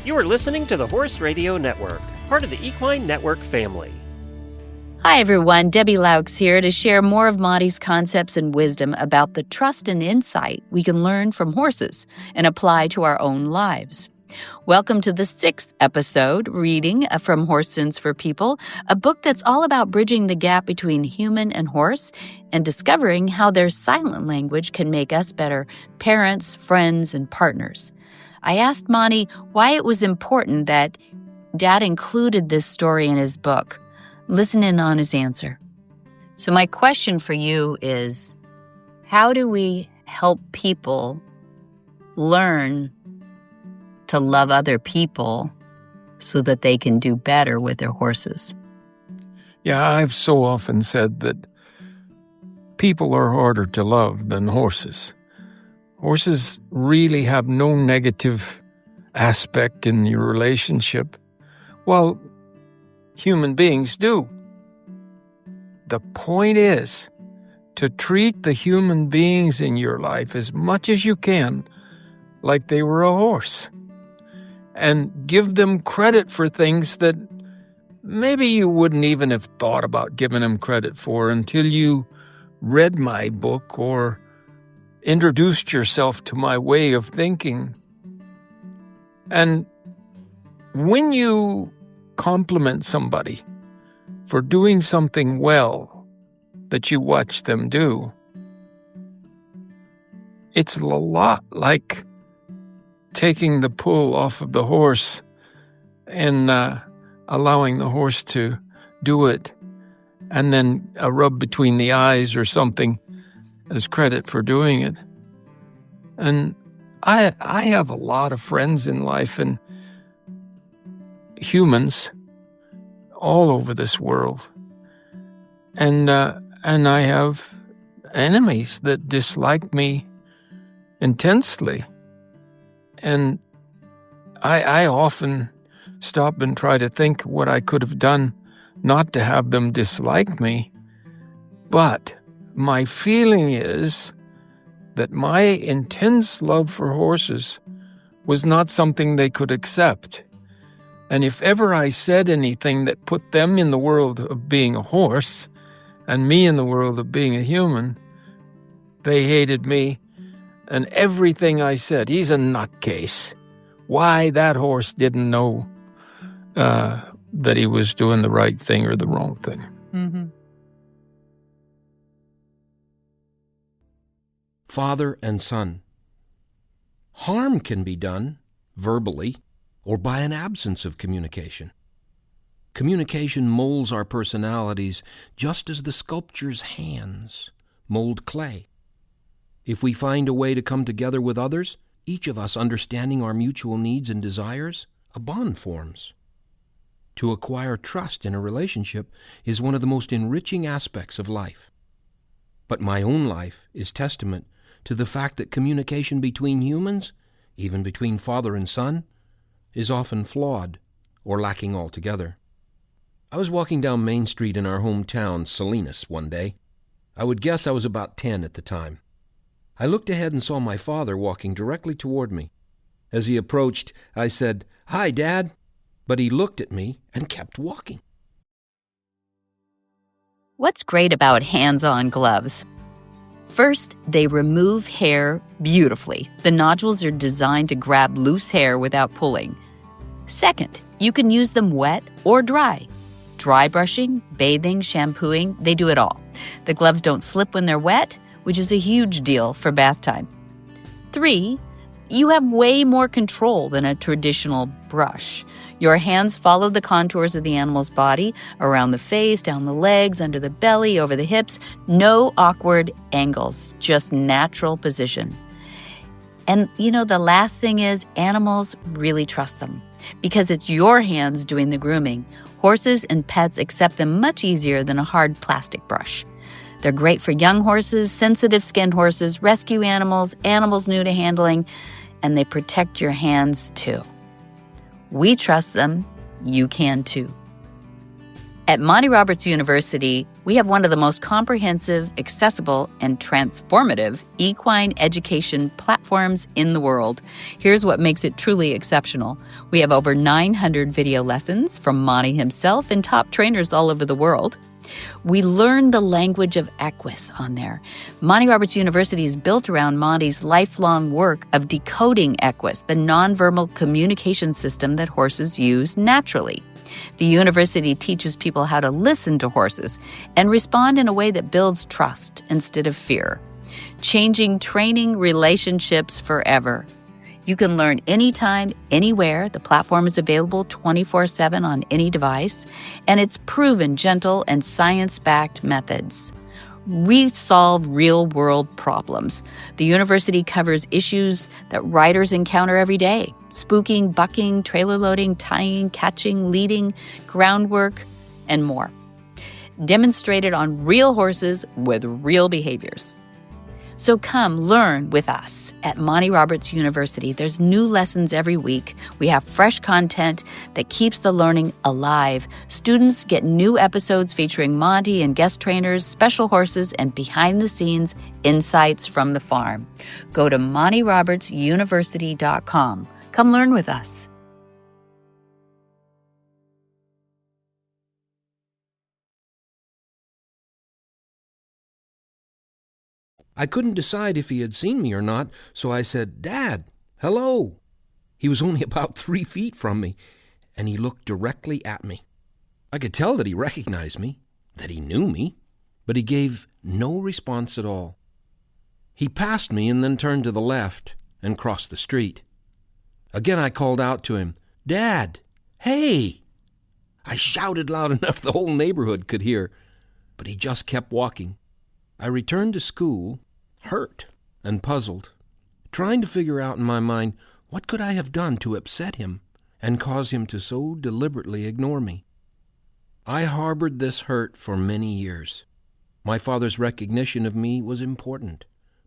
You are listening to the Horse Radio Network, part of the Equine Network family. Hi, everyone. Debbie Loucks here to share more of Monty's concepts and wisdom about the trust and insight we can learn from horses and apply to our own lives. Welcome to the 6th episode, reading from Horse Sense for People, a book that's all about bridging the gap between human and horse and discovering how their silent language can make us better parents, friends, and partners. I asked Monty why it was important that Dad included this story in his book. Listen in on his answer. So my question for you is, how do we help people learn to love other people so that they can do better with their horses? Yeah, I've so often said that people are harder to love than horses. Horses really have no negative aspect in your relationship, while human beings do. The point is to treat the human beings in your life as much as you can like they were a horse, and give them credit for things that maybe you wouldn't even have thought about giving them credit for until you read my book or introduced yourself to my way of thinking. And when you compliment somebody for doing something well that you watch them do, it's a lot like taking the pull off of the horse and allowing the horse to do it, and then a rub between the eyes or something as credit for doing it. And I have a lot of friends in life and humans all over this world. And I have enemies that dislike me intensely. And I often stop and try to think what I could have done not to have them dislike me. But my feeling is that my intense love for horses was not something they could accept. And if ever I said anything that put them in the world of being a horse and me in the world of being a human, they hated me. And everything I said, he's a nutcase. Why, that horse didn't know that he was doing the right thing or the wrong thing. Mm-hmm. Father and son. Harm can be done verbally or by an absence of communication. Communication molds our personalities just as the sculptor's hands mold clay. If we find a way to come together with others, each of us understanding our mutual needs and desires, a bond forms. To acquire trust in a relationship is one of the most enriching aspects of life. But my own life is testament to the fact that communication between humans, even between father and son, is often flawed or lacking altogether. I was walking down Main Street in our hometown, Salinas, one day. I would guess I was about 10 at the time. I looked ahead and saw my father walking directly toward me. As he approached, I said, "Hi, Dad," but he looked at me and kept walking. What's great about HandsOnGloves? First, they remove hair beautifully. The nodules are designed to grab loose hair without pulling. Second, you can use them wet or dry. Dry brushing, bathing, shampooing, they do it all. The gloves don't slip when they're wet, which is a huge deal for bath time. 3, you have way more control than a traditional brush. Your hands follow the contours of the animal's body, around the face, down the legs, under the belly, over the hips. No awkward angles, just natural position. And, the last thing is animals really trust them because it's your hands doing the grooming. Horses and pets accept them much easier than a hard plastic brush. They're great for young horses, sensitive-skinned horses, rescue animals, animals new to handling, and they protect your hands too. We trust them. You can too. At Monty Roberts University, we have one of the most comprehensive, accessible, and transformative equine education platforms in the world. Here's what makes it truly exceptional. We have over 900 video lessons from Monty himself and top trainers all over the world. We learn the language of equus on there. Monty Roberts University is built around Monty's lifelong work of decoding equus, the nonverbal communication system that horses use naturally. The university teaches people how to listen to horses and respond in a way that builds trust instead of fear, changing training relationships forever. You can learn anytime, anywhere. The platform is available 24/7 on any device, and it's proven gentle and science-backed methods. We solve real-world problems. The university covers issues that riders encounter every day: spooking, bucking, trailer loading, tying, catching, leading, groundwork, and more. Demonstrated on real horses with real behaviors. So come learn with us at Monty Roberts University. There's new lessons every week. We have fresh content that keeps the learning alive. Students get new episodes featuring Monty and guest trainers, special horses, and behind-the-scenes insights from the farm. Go to MontyRobertsUniversity.com. Come learn with us. I couldn't decide if he had seen me or not, so I said, "Dad, hello." He was only about 3 feet from me, and he looked directly at me. I could tell that he recognized me, that he knew me, but he gave no response at all. He passed me and then turned to the left and crossed the street. Again I called out to him, "Dad, hey!" I shouted loud enough the whole neighborhood could hear, but he just kept walking. I returned to school, hurt and puzzled, trying to figure out in my mind what could I have done to upset him and cause him to so deliberately ignore me. I harbored this hurt for many years. My father's recognition of me was important,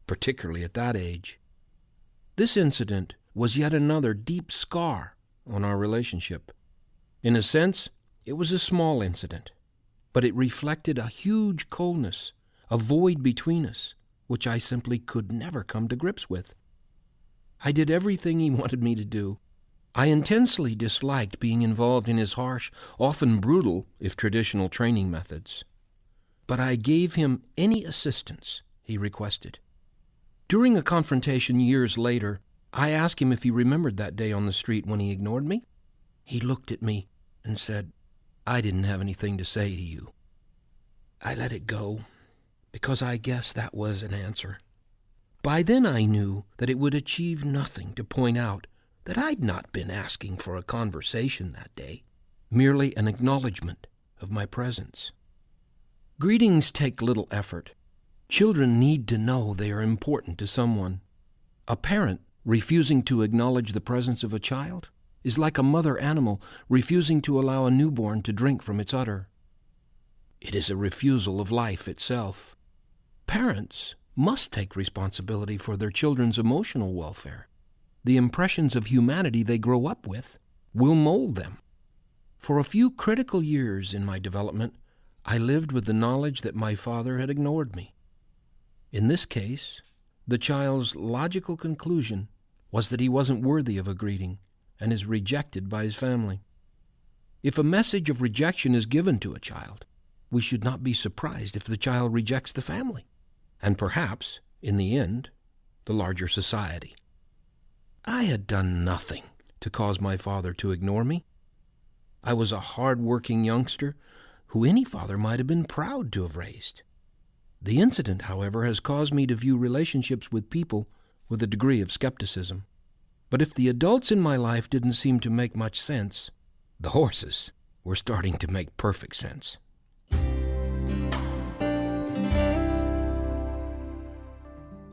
particularly at that age. This incident was yet another deep scar on our relationship. In a sense, it was a small incident, but it reflected a huge coldness, a void between us, which I simply could never come to grips with. I did everything he wanted me to do. I intensely disliked being involved in his harsh, often brutal, if traditional training methods. But I gave him any assistance he requested. During a confrontation years later, I asked him if he remembered that day on the street when he ignored me. He looked at me and said, "I didn't have anything to say to you." I let it go, because I guessed that was an answer. By then I knew that it would achieve nothing to point out that I'd not been asking for a conversation that day, merely an acknowledgement of my presence. Greetings take little effort. Children need to know they are important to someone. A parent refusing to acknowledge the presence of a child is like a mother animal refusing to allow a newborn to drink from its udder. It is a refusal of life itself. Parents must take responsibility for their children's emotional welfare. The impressions of humanity they grow up with will mold them. For a few critical years in my development, I lived with the knowledge that my father had ignored me. In this case, the child's logical conclusion was that he wasn't worthy of a greeting and is rejected by his family. If a message of rejection is given to a child, we should not be surprised if the child rejects the family, and perhaps, in the end, the larger society. I had done nothing to cause my father to ignore me. I was a hard-working youngster who any father might have been proud to have raised. The incident, however, has caused me to view relationships with people with a degree of skepticism. But if the adults in my life didn't seem to make much sense, the horses were starting to make perfect sense.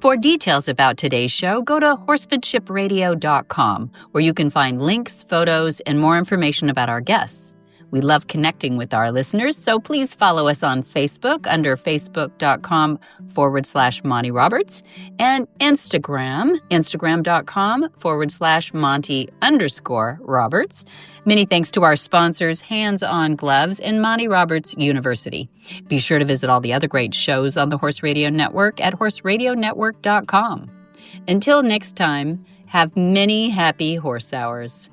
For details about today's show, go to HorsemanshipRadio.com, where you can find links, photos, and more information about our guests. We love connecting with our listeners, so please follow us on Facebook under facebook.com/Monty Roberts and instagram.com/Monty_Roberts. Many thanks to our sponsors, Hands On Gloves and Monty Roberts University. Be sure to visit all the other great shows on the Horse Radio Network at horseradionetwork.com. Until next time, have many happy horse hours.